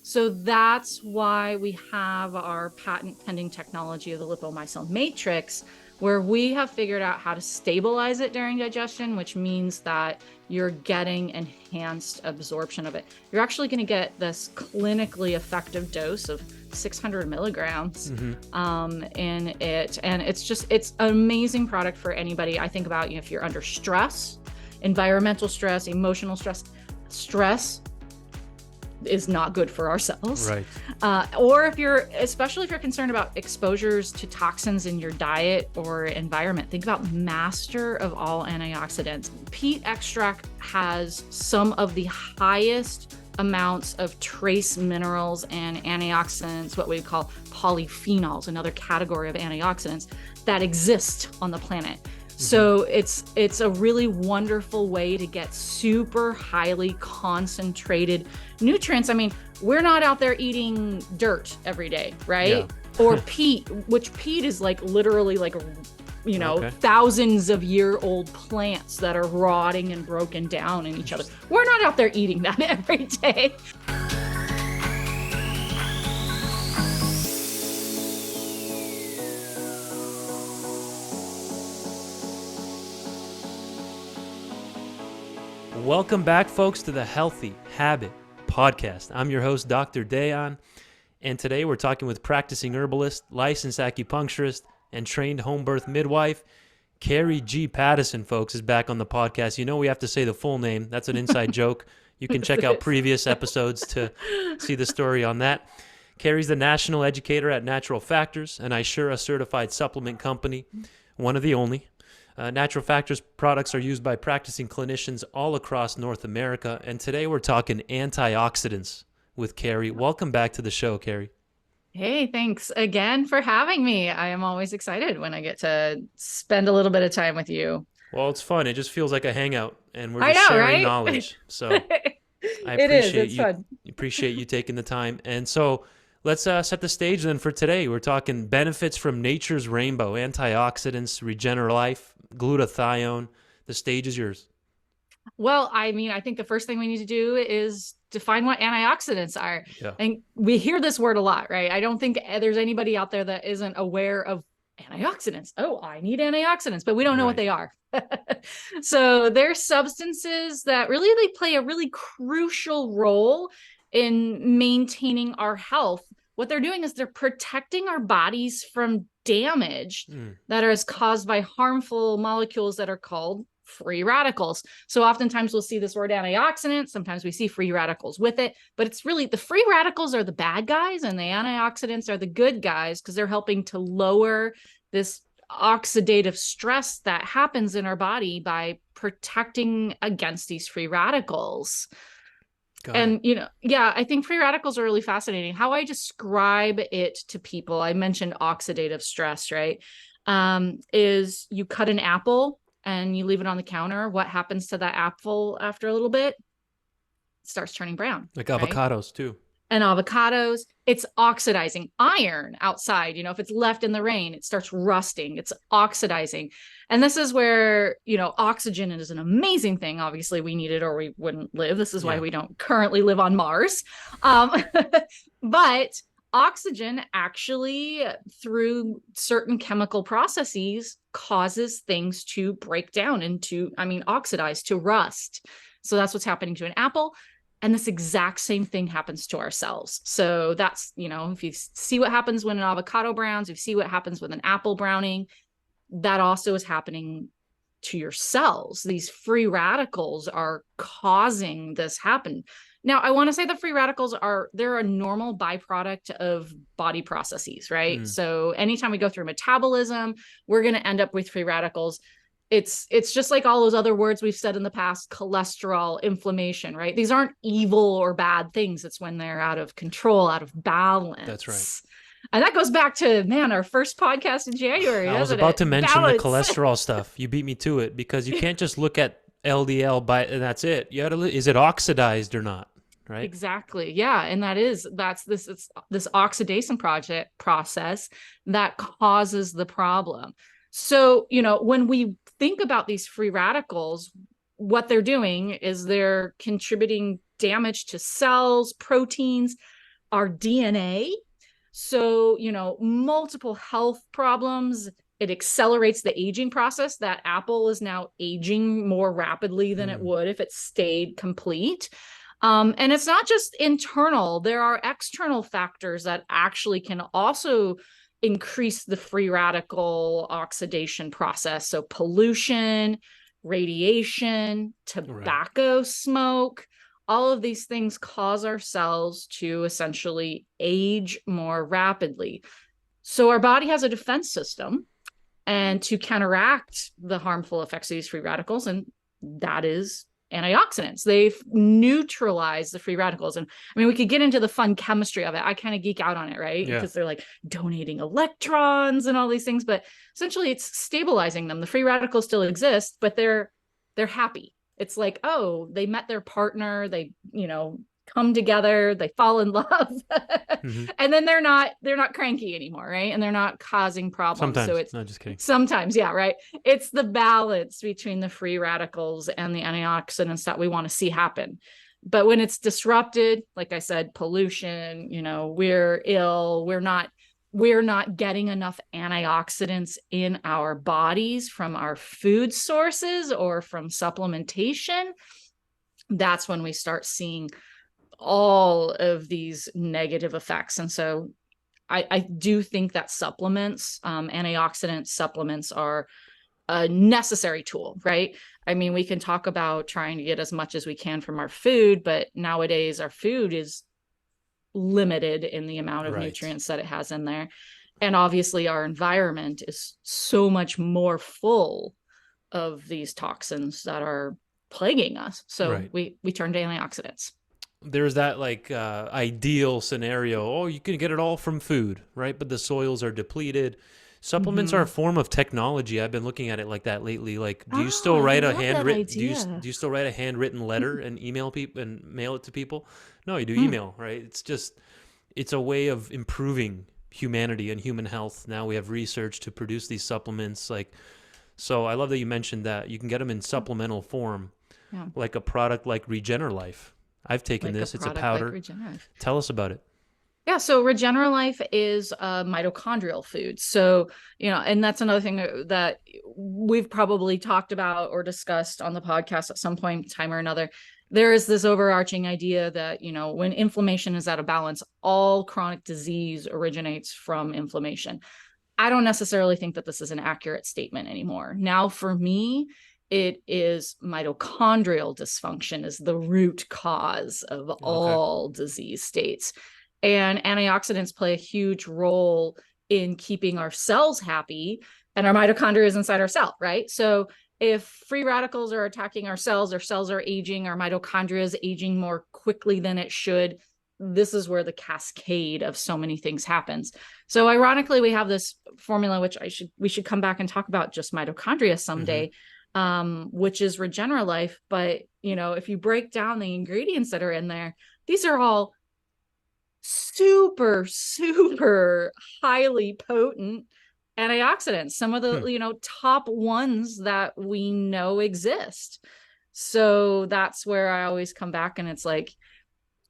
So that's why we have our patent pending technology of the LipoMicel matrix, where we have figured out how to stabilize it during digestion, which means that you're getting enhanced absorption of it. You're actually going to get this clinically effective dose of 600 milligrams in it. And it's an amazing product for anybody. I think about, if you're under stress, environmental stress, emotional stress is not good for our cells. Right. Or especially if you're concerned about exposures to toxins in your diet or environment, think about master of all antioxidants. Peat extract has some of the highest amounts of trace minerals and antioxidants, what we call polyphenols, another category of antioxidants that exist on the planet. So it's a really wonderful way to get super highly concentrated nutrients. I mean, we're not out there eating dirt every day, right? Yeah. Or peat, which peat is like literally like, thousands of year-old plants that are rotting and broken down in each other. We're not out there eating that every day. Welcome back, folks, to the Healthy Habit Podcast. I'm your host, Dr. Dayon, and today we're talking with practicing herbalist, licensed acupuncturist, and trained home birth midwife, Carrie G. Pattison, folks, is back on the podcast. You know we have to say the full name. That's an inside joke. You can check out previous episodes to see the story on that. Carrie's the national educator at Natural Factors, an ISURA-certified supplement company, one of the only. Natural Factors products are used by practicing clinicians all across North America, and today we're talking antioxidants with Carrie. Welcome back to the show, Carrie. Hey, thanks again for having me. I am always excited when I get to spend a little bit of time with you. Well, it's fun. It just feels like a hangout, and we're just sharing knowledge. So I appreciate you taking the time. And so let's set the stage then for today. We're talking benefits from nature's rainbow, antioxidants, Regenerlife, glutathione. The stage is yours. Well, I mean, I think the first thing we need to do is define what antioxidants are. Yeah. And we hear this word a lot, right? I don't think there's anybody out there that isn't aware of antioxidants. Oh, I need antioxidants, but we don't know what they are. So they're substances that they play a really crucial role in maintaining our health. What they're doing is they're protecting our bodies from damage that is caused by harmful molecules that are called free radicals. So oftentimes we'll see this word antioxidant. Sometimes we see free radicals with it, but it's really the free radicals are the bad guys and the antioxidants are the good guys because they're helping to lower this oxidative stress that happens in our body by protecting against these free radicals. And, I think free radicals are really fascinating. How I describe it to people, I mentioned oxidative stress, right? Is you cut an apple and you leave it on the counter. What happens to that apple after a little bit? It starts turning brown. Like avocados too. And avocados, it's oxidizing. Iron outside, if it's left in the rain, it starts rusting. It's oxidizing. And this is where, oxygen is an amazing thing. Obviously, we need it or we wouldn't live. This is why we don't currently live on Mars. But oxygen actually, through certain chemical processes, causes things to break down oxidize, to rust. So that's what's happening to an apple. And this exact same thing happens to our cells. So that's, if you see what happens when an avocado browns, you see what happens with an apple browning, that also is happening to your cells. These free radicals are causing this happen. Now, I want to say the free radicals they're a normal byproduct of body processes, right? So anytime we go through metabolism, we're going to end up with free radicals. It's just like all those other words we've said in the past, cholesterol, inflammation, right? These aren't evil or bad things. It's when they're out of control, out of balance. That's right. And that goes back to, our first podcast in January. I was about to mention the cholesterol stuff. You beat me to it because you can't just look at LDL and that's it. You got to is it oxidized or not? Right? Exactly. Yeah. And that's this oxidation process that causes the problem. So, when we think about these free radicals, what they're doing is they're contributing damage to cells, proteins, our DNA. So, multiple health problems. It accelerates the aging process. That apple is now aging more rapidly than it would if it stayed complete. And it's not just internal. There are external factors that actually can also increase the free radical oxidation process. So pollution, radiation, tobacco smoke, all of these things cause our cells to essentially age more rapidly. So our body has a defense system, and to counteract the harmful effects of these free radicals, and that is antioxidants. They've neutralized the free radicals. And I mean, we could get into the fun chemistry of it. I kind of geek out on it, right? Yeah. Because they're like donating electrons and all these things, but essentially it's stabilizing them. The free radicals still exist, but they're happy. It's like, oh, they met their partner, they, come together, they fall in love, and then they're not cranky anymore, right? And they're not causing problems. Sometimes. So it's not just kidding. Sometimes, yeah, right. It's the balance between the free radicals and the antioxidants that we want to see happen. But when it's disrupted, like I said, pollution, we're ill, we're not getting enough antioxidants in our bodies from our food sources or from supplementation, that's when we start seeing all of these negative effects. And so I do think that supplements, antioxidant supplements, are a necessary tool, right? I mean, we can talk about trying to get as much as we can from our food, but nowadays our food is limited in the amount of nutrients that it has in there. And obviously our environment is so much more full of these toxins that are plaguing us. So we turn to antioxidants. There's that ideal scenario. Oh, you can get it all from food, right? But the soils are depleted. Supplements are a form of technology. I've been looking at it like that lately. Like, do you still write a handwritten? Do you still write a handwritten letter and email people and mail it to people? No, you do email, right? It's a way of improving humanity and human health. Now we have research to produce these supplements. So I love that you mentioned that you can get them in supplemental form, like a product like Regenerlife. I've taken this. It's a powder. Like Tell us about it. Yeah, so Regenerlife is a mitochondrial food. So, and that's another thing that we've probably talked about or discussed on the podcast at some point in time or another. There is this overarching idea that, when inflammation is out of balance, all chronic disease originates from inflammation. I don't necessarily think that this is an accurate statement anymore. Now, for me, it is mitochondrial dysfunction is the root cause of all disease states. And antioxidants play a huge role in keeping our cells happy, and our mitochondria is inside our cell, right? So if free radicals are attacking our cells are aging, our mitochondria is aging more quickly than it should. This is where the cascade of so many things happens. So ironically, we have this formula, which we should come back and talk about just mitochondria someday. Which is Regenerlife. But, if you break down the ingredients that are in there, these are all super, super highly potent antioxidants. Some of the, top ones that we know exist. So that's where I always come back and it's like,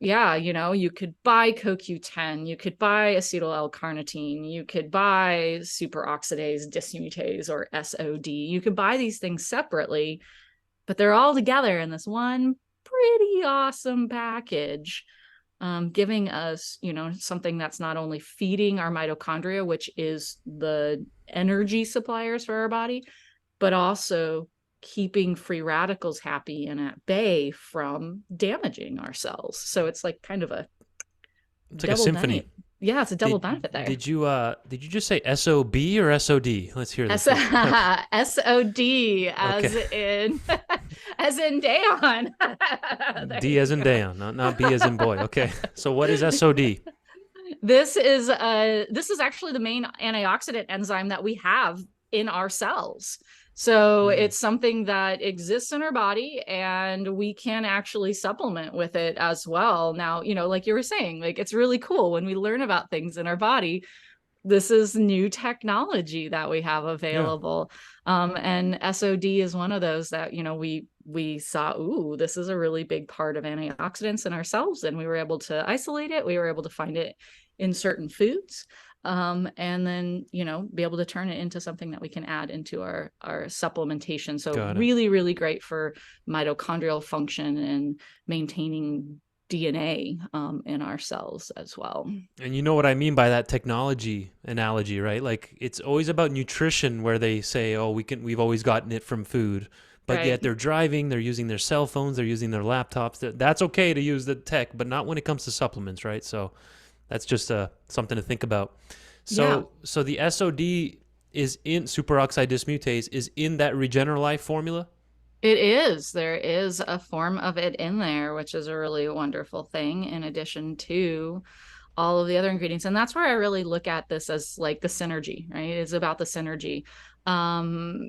yeah, you could buy CoQ10, you could buy acetyl L-carnitine, you could buy superoxidase, dismutase, or SOD. You could buy these things separately, but they're all together in this one pretty awesome package, giving us, something that's not only feeding our mitochondria, which is the energy suppliers for our body, but also keeping free radicals happy and at bay from damaging our cells. So it's like kind of it's like a symphony. Benefit. Yeah, it's a double benefit there. Did you just say SOB or SOD? Let's hear this. SOD as in Dayon. D as in Dayon, not B as in boy. Okay. So what is SOD? This is actually the main antioxidant enzyme that we have in our cells. So it's something that exists in our body and we can actually supplement with it as well. Now, like you were saying, like it's really cool when we learn about things in our body. This is new technology that we have available. And SOD is one of those that, we we saw, ooh, this is a really big part of antioxidants in ourselves. And we were able to isolate it. We were able to find it in certain foods. And then, be able to turn it into something that we can add into our supplementation. So really, really great for mitochondrial function and maintaining DNA in our cells as well. And you know what I mean by that technology analogy, right? Like it's always about nutrition where they say, oh, we've always gotten it from food, but yet they're driving, they're using their cell phones, they're using their laptops. That's okay to use the tech, but not when it comes to supplements, right? So that's just something to think about. So the SOD is in superoxide dismutase is in that Regenerlife formula? It is. There is a form of it in there, which is a really wonderful thing in addition to all of the other ingredients. And that's where I really look at this as like the synergy, right? It's about the synergy.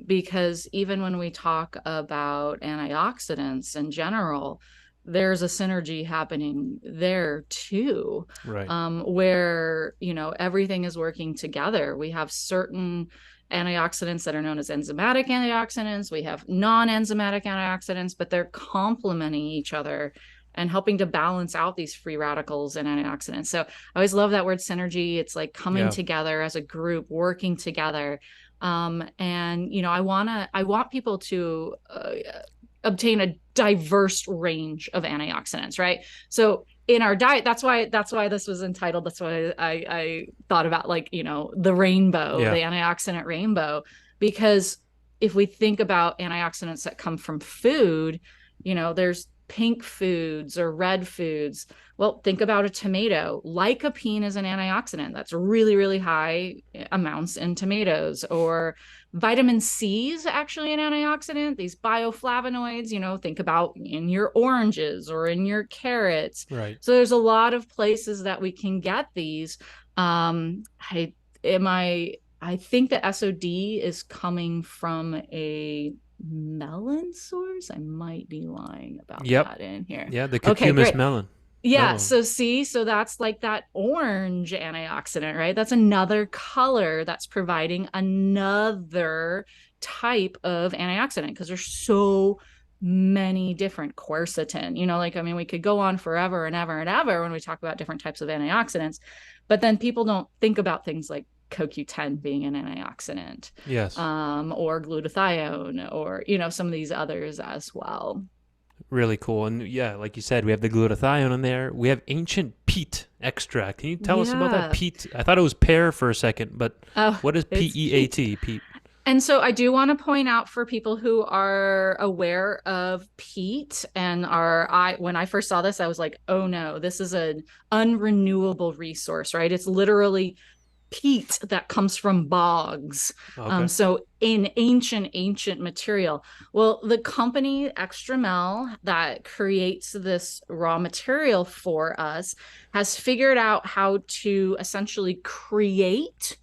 Because even when we talk about antioxidants in general, there's a synergy happening there too, right? Where, everything is working together. We have certain antioxidants that are known as enzymatic antioxidants. We have non-enzymatic antioxidants, but they're complementing each other and helping to balance out these free radicals and antioxidants. So I always love that word synergy. It's like coming together as a group, working together. And, I want people to obtain a diverse range of antioxidants, right? So in our diet, that's why this was entitled. That's why I thought about the rainbow, the antioxidant rainbow, because if we think about antioxidants that come from food, there's pink foods or red foods. Well, think about a tomato. Lycopene is an antioxidant that's really, really high amounts in tomatoes. Or vitamin C is actually an antioxidant. These bioflavonoids, think about in your oranges or in your carrots. Right. So there's a lot of places that we can get these. I think the SOD is coming from a melon source. I might be lying about that in here. Yeah, the curcumis melon. Yeah, so that's like that orange antioxidant, right? That's another color that's providing another type of antioxidant because there's so many different. Quercetin, we could go on forever and ever and ever when we talk about different types of antioxidants, but then people don't think about things like CoQ10 being an antioxidant, or glutathione, or some of these others as well. Really cool. And like you said, we have the glutathione in there. We have ancient peat extract. Can you tell us about that peat? I thought it was pear for a second, but what is PEAT? Peat. And so I do want to point out for people who are aware of peat and when I first saw this, I was like, oh no, this is an unrenewable resource, right? It's literally peat that comes from bogs. So in ancient material. Well, the company Extramel that creates this raw material for us has figured out how to essentially create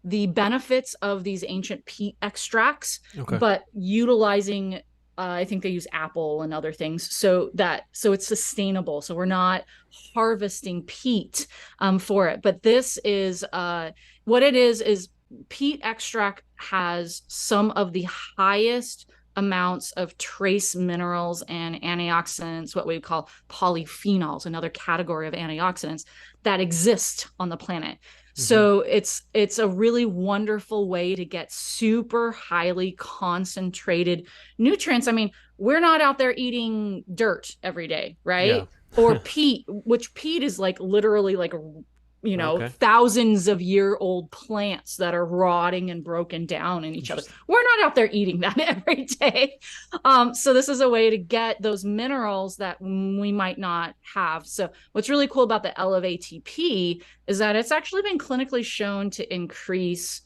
the benefits of these ancient peat extracts, but utilizing I think they use apple and other things so it's sustainable. So we're not harvesting peat for it. But this is what it is peat extract has some of the highest amounts of trace minerals and antioxidants, what we call polyphenols, another category of antioxidants that exist on the planet. So it's a really wonderful way to get super highly concentrated nutrients. I mean, we're not out there eating dirt every day, right? Or peat, which peat is like literally like, thousands of year old plants that are rotting and broken down in each other. We're not out there eating that every day. So this is a way to get those minerals that we might not have. So what's really cool about the ElevATP is that it's actually been clinically shown to increase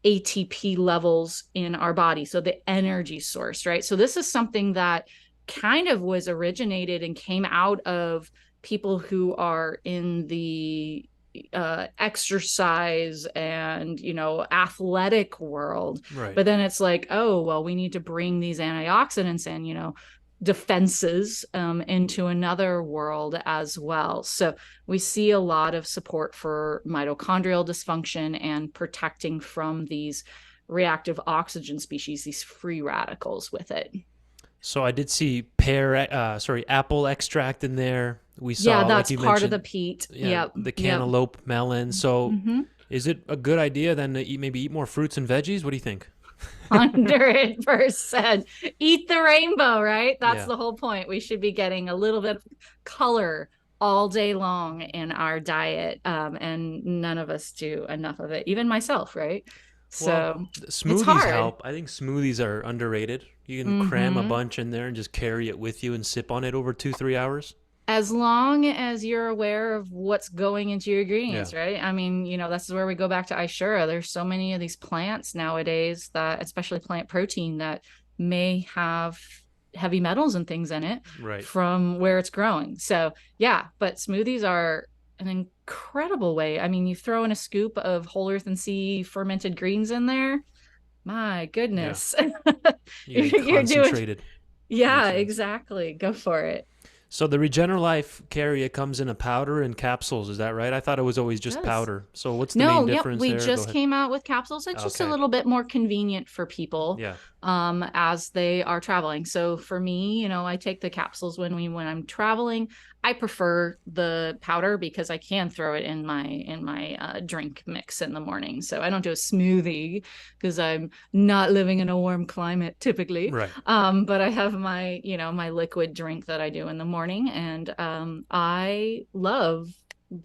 ATP levels in our body. So the energy source, right? So this is something that kind of was originated and came out of people who are in the exercise and athletic world, but then it's like, oh well, we need to bring these antioxidants and defenses into another world as well. So we see a lot of support for mitochondrial dysfunction and protecting from these reactive oxygen species, these free radicals with it. So I did see apple extract in there. We Yeah, saw, like that's you part of the mentioned, peat. yeah, Yep. the Yep. cantaloupe melon. So Mm-hmm. is it a good idea then to maybe eat more fruits and veggies? What do you think? 100%. Eat the rainbow, right? That's Yeah. the whole point. We should be getting a little bit of color all day long in our diet. And none of us do enough of it, even myself, right? Well, So it's smoothies hard. help. I think smoothies are underrated. You can cram a Mm-hmm. bunch in there and just carry it with you and sip on it over 2-3 hours. As long as you're aware of what's going into your Yeah. ingredients, right? I mean, this is where we go back to ISURA. There's so many of these plants nowadays that, especially plant protein, that may have heavy metals and things in it Right. from where it's growing. So, yeah, but smoothies are an incredible way. I mean, you throw in a scoop of whole earth and sea fermented greens in there. My Yeah. goodness. You're getting You're doing, concentrated yeah, nutrients. exactly. Go for it. So the Regenerlife, Carrie, it comes in a powder and capsules. Is that right? I thought it was always It just does. powder. So what's the main No, yep. difference We there? Go just ahead. came out with capsules. It's just a Okay. little bit more convenient for people Yeah. as they are traveling. So for me, I take the capsules when I'm traveling. I prefer the powder because I can throw it in my drink mix in the morning. So I don't do a smoothie because I'm not living in a warm climate typically. Right. But I have my liquid drink that I do in the morning, and I love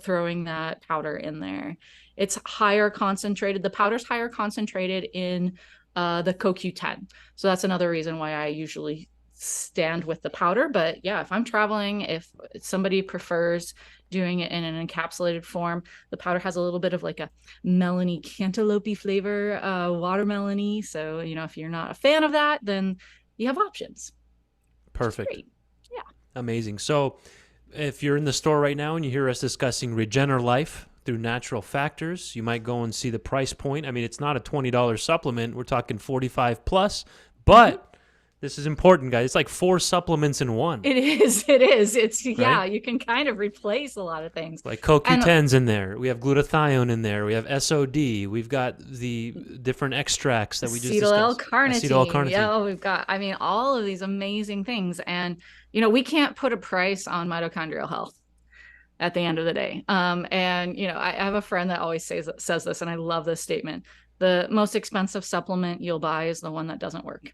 throwing that powder in there. It's higher concentrated. The powder's higher concentrated in the CoQ10. So that's another reason why I usually stand with the powder. But yeah, if I'm traveling, if somebody prefers doing it in an encapsulated form, the powder has a little bit of like a melony cantaloupe flavor, watermelony. So, if you're not a fan of that, then you have options. Perfect. Great. Yeah. Amazing. So if you're in the store right now and you hear us discussing Regenerlife through natural factors, you might go and see the price point. I mean, it's not a $20 supplement. We're talking 45 plus, but this is important, guys. It's like 4 supplements in one. It is. It is. It's, right? yeah, you can kind of replace a lot of things. Like And CoQ10's in there. We have glutathione in there. We have SOD. We've got the different extracts that we just discussed. acetyl-L-carnitine. Acetyl-L-carnitine. Yeah, we've got, I mean, all of these amazing things. And, we can't put a price on mitochondrial health at the end of the day. And, I have a friend that always says this, and I love this statement. The most expensive supplement you'll buy is the one that doesn't work.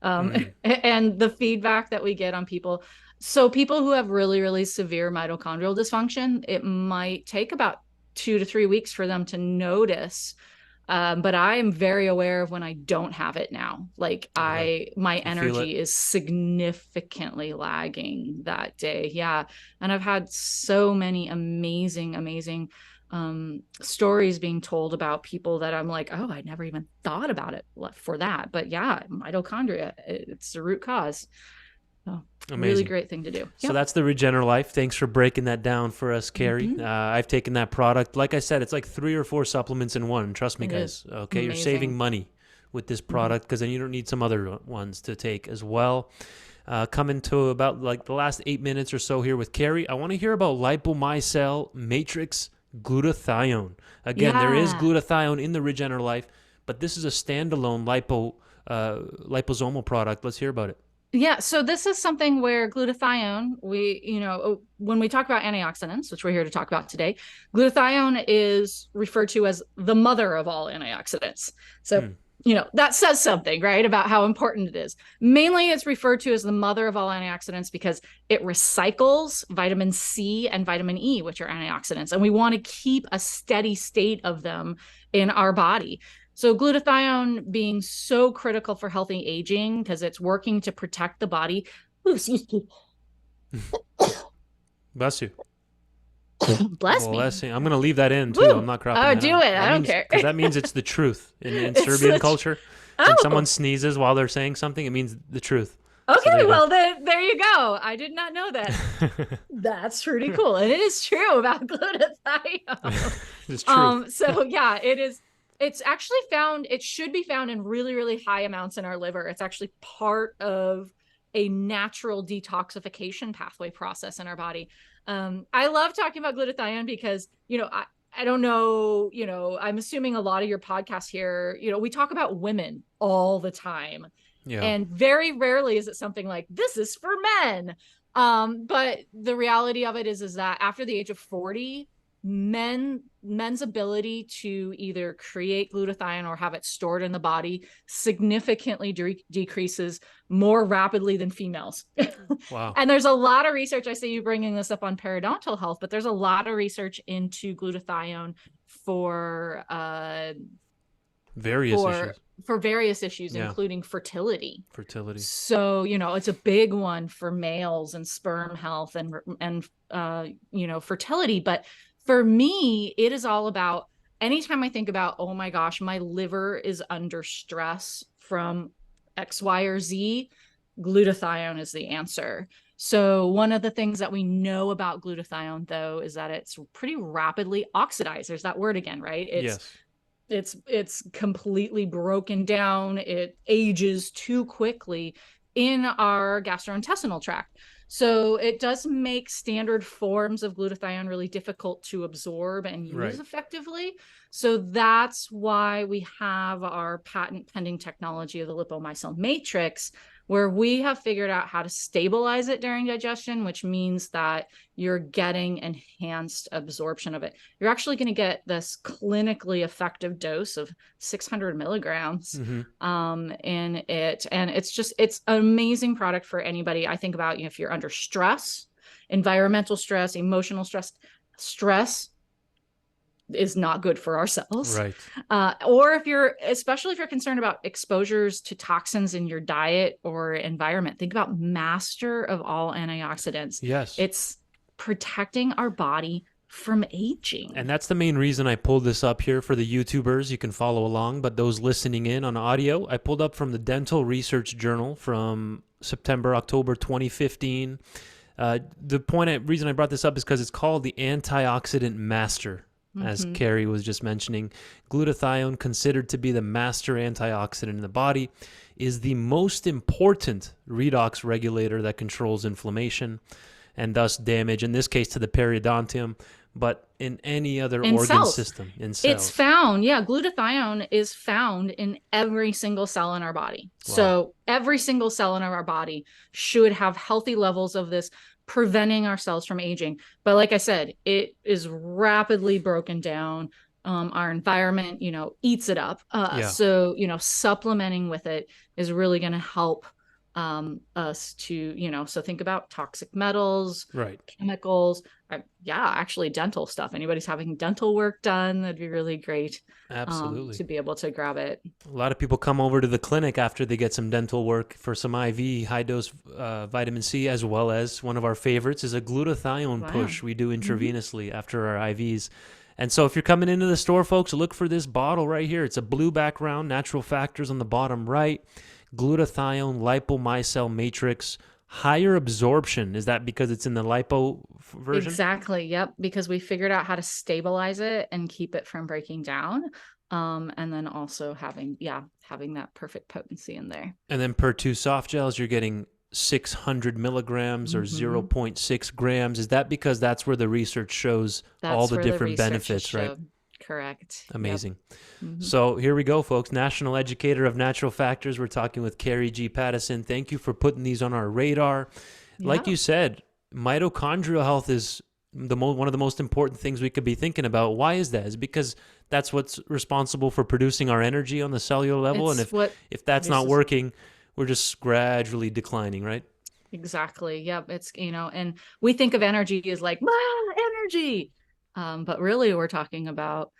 And the feedback that we get on people. So people who have really, really severe mitochondrial dysfunction, it might take about 2 to 3 weeks for them to notice. But I am very aware of when I don't have it now. Like my energy is significantly lagging that day. Yeah. And I've had so many amazing, amazing stories being told about people that I'm like, oh, I never even thought about it for that. But yeah, mitochondria, it's the root cause. So really great thing to do. So that's the Regenerlife. Thanks for breaking that down for us, Carrie. I've taken that product. Like I said, it's like 3 or 4 supplements in one. Trust me, guys. Okay, you're saving money with this product because then you don't need some other ones to take as well. Coming to about like the last 8 minutes or so here with Carrie, I want to hear about LipoMicel Matrix Glutathione. Again, there is glutathione in the Regenerlife, but this is a standalone liposomal product. Let's hear about it. Yeah, so this is something where glutathione, when we talk about antioxidants, which we're here to talk about today, glutathione is referred to as the mother of all antioxidants. So, that says something, right, about how important it is. Mainly it's referred to as the mother of all antioxidants because it recycles vitamin C and vitamin E, which are antioxidants, and we want to keep a steady state of them in our body. So glutathione being so critical for healthy aging because it's working to protect the body. Ooh, excuse me. Bless you. Bless me. I'm going to leave that in too. Woo! I'm not cropping Oh, that do out. it. I don't care. Because that means it's the truth. In Serbian culture, when someone sneezes while they're saying something, it means the truth. Okay, so there you go. I did not know that. That's pretty cool. And it is true about glutathione. It's true. So yeah, it is. It's actually it should be found in really, really high amounts in our liver. It's actually part of a natural detoxification pathway process in our body. I love talking about glutathione because, I don't know, I'm assuming a lot of your podcasts here, we talk about women all the time. And very rarely is it something like, this is for men. But the reality of it is that after the age of 40, men's ability to either create glutathione or have it stored in the body significantly decreases more rapidly than females. Wow. And there's a lot of research. I see you bringing this up on periodontal health, but there's a lot of research into glutathione for various issues, including fertility. So, it's a big one for males and sperm health and fertility. But for me, it is all about, anytime I think about, oh my gosh, my liver is under stress from X, Y, or Z, glutathione is the answer. So one of the things that we know about glutathione, though, is that it's pretty rapidly oxidized. There's that word again, right? It's completely broken down. It ages too quickly in our gastrointestinal tract. So it does make standard forms of glutathione really difficult to absorb and use effectively. So that's why we have our patent pending technology of the LipoMicel matrix, where we have figured out how to stabilize it during digestion, which means that you're getting enhanced absorption of it. You're actually going to get this clinically effective dose of 600 milligrams in it. And it's an amazing product for anybody. I think about, if you're under stress, environmental stress, emotional stress is not good for our cells. Right. Or especially if you're concerned about exposures to toxins in your diet or environment, think about master of all antioxidants. Yes. It's protecting our body from aging. And that's the main reason I pulled this up here for the YouTubers. You can follow along, but those listening in on audio, I pulled up from the Dental Research Journal from October 2015. The reason I brought this up is because it's called the antioxidant master. As Carrie was just mentioning, glutathione, considered to be the master antioxidant in the body, is the most important redox regulator that controls inflammation and thus damage, in this case to the periodontium, but in any other organ system, in cells. It's found, glutathione is found in every single cell in our body. Wow. So every single cell in our body should have healthy levels of this, preventing our cells from aging. But like I said, it is rapidly broken down. Our environment, eats it up. So, supplementing with it is really going to help us to, so think about toxic metals, chemicals, actually dental stuff. Anybody's having dental work done, that'd be really great. Absolutely. To be able to grab it. A lot of people come over to the clinic after they get some dental work for some IV high dose vitamin C, as well as one of our favorites is a glutathione push we do intravenously after our IVs. And so if you're coming into the store, folks, look for this bottle right here. It's a blue background, natural factors on the bottom right. Glutathione LipoMicel matrix, higher absorption. Is that because it's in the lipo version? Exactly. Yep. Because we figured out how to stabilize it and keep it from breaking down. And then also having that perfect potency in there. And then per 2 soft gels, you're getting 600 milligrams or 0.6 grams. Is that because that's where the research shows all the different benefits, right? Correct. Amazing. Yep. So here we go, folks. National Educator of Natural Factors. We're talking with Carrie G. Pattison. Thank you for putting these on our radar. Like you said, mitochondrial health is one of the most important things we could be thinking about. Why is that? Is because that's what's responsible for producing our energy on the cellular level. And if that's not working, we're just gradually declining, right? Exactly. Yep. It's, and we think of energy as like, energy. But really we're talking about,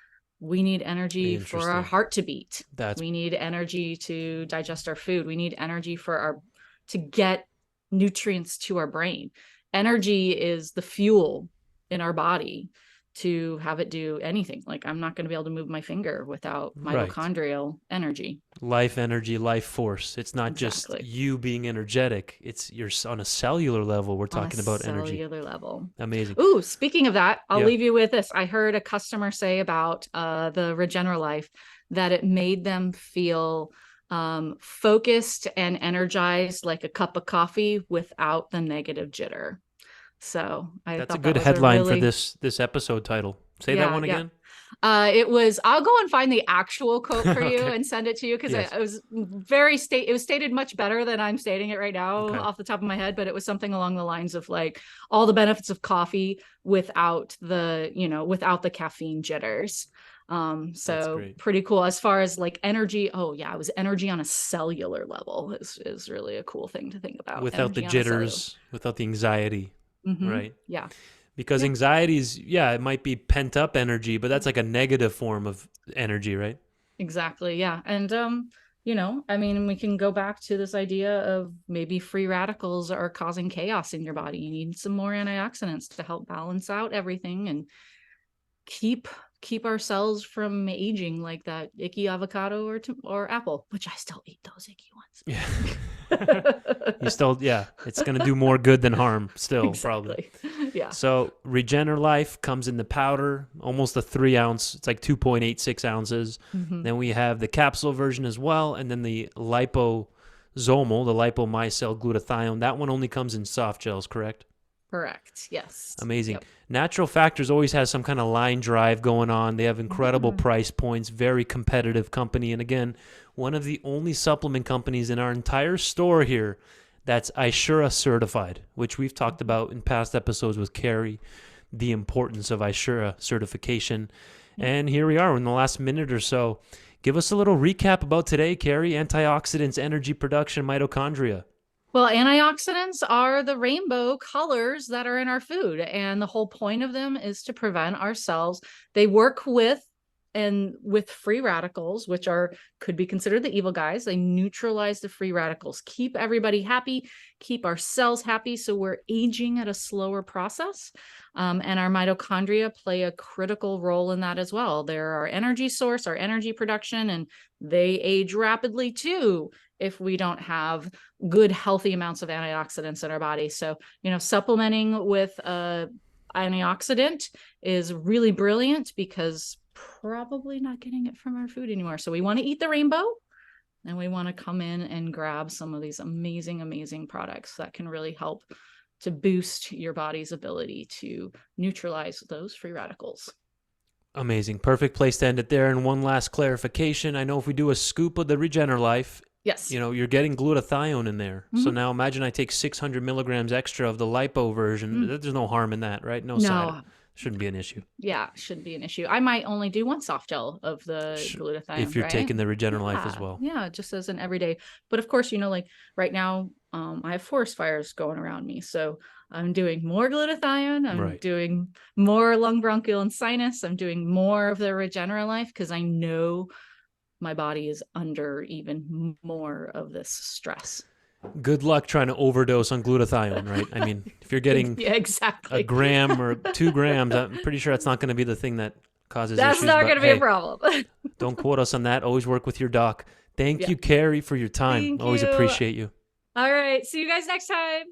we need energy for our heart to beat. We need energy to digest our food. We need energy to get nutrients to our brain. Energy is the fuel in our body to have it do anything. Like, I'm not going to be able to move my finger without mitochondrial energy. Life energy, life force. It's not just you being energetic. You're on a cellular level. We're talking about energy. Cellular level. Amazing. Ooh, speaking of that, I'll leave you with this. I heard a customer say about the Regenerlife that it made them feel focused and energized like a cup of coffee without the negative jitter. So that's a good headline for this episode title. Say that one again. I'll go and find the actual quote for you Okay. and send it to you, because Yes. it was stated much better than I'm stating it right now off the top of my head, but it was something along the lines of like all the benefits of coffee without the caffeine jitters. So pretty cool as far as like energy. Oh yeah, it was energy on a cellular level is really a cool thing to think about. Without the jitters, without the anxiety, right? Yeah. Because anxiety is, it might be pent up energy, but that's like a negative form of energy, right? Exactly. Yeah. And, I mean, we can go back to this idea of maybe free radicals are causing chaos in your body. You need some more antioxidants to help balance out everything and keep our cells from aging like that icky avocado or apple, which I still eat those icky ones. Yeah. You still, it's going to do more good than harm still, exactly. Probably. Yeah. So Regenerlife comes in the powder, almost a 3 ounce. It's like 2.86 ounces. Then we have the capsule version as well. And then the liposomal, the LipoMicel glutathione. That one only comes in soft gels, correct? Correct. Yes. Amazing. Yep. Natural Factors always has some kind of line drive going on. They have incredible price points, very competitive company. And again, one of the only supplement companies in our entire store here that's ISURA-certified, which we've talked about in past episodes with Carrie, the importance of ISURA certification. And here we are in the last minute or so. Give us a little recap about today, Carrie. Antioxidants, energy production, mitochondria. Well, antioxidants are the rainbow colors that are in our food. And the whole point of them is to prevent our cells. They work with free radicals, which could be considered the evil guys. They neutralize the free radicals, keep everybody happy, keep our cells happy. So we're aging at a slower process. And our mitochondria play a critical role in that as well. They're our energy source, our energy production, and they age rapidly too if we don't have good, healthy amounts of antioxidants in our body. So, supplementing with antioxidant is really brilliant because probably not getting it from our food anymore. So we want to eat the rainbow, and we want to come in and grab some of these amazing, amazing products that can really help to boost your body's ability to neutralize those free radicals. Amazing. Perfect place to end it there. And one last clarification. I know if we do a scoop of the Regenerlife, yes, you're getting glutathione in there. So now imagine I take 600 milligrams extra of the lipo version. There's no harm in that, right? No. Side. Shouldn't be an issue. Yeah, shouldn't be an issue. I might only do one soft gel of the glutathione. If you're taking the Regenerlife as well. Yeah, just as an everyday. But of course, like right now, I have forest fires going around me. So I'm doing more glutathione. I'm doing more lung, bronchial, and sinus. I'm doing more of the Regenerlife because I know my body is under even more of this stress. Good luck trying to overdose on glutathione, right? I mean, if you're getting exactly a gram or 2 grams, I'm pretty sure that's not going to be the thing that causes that's issues. That's not going to be a problem. Don't quote us on that. Always work with your doc. Thank you, Carrie, for your time. Always appreciate you. All right. See you guys next time.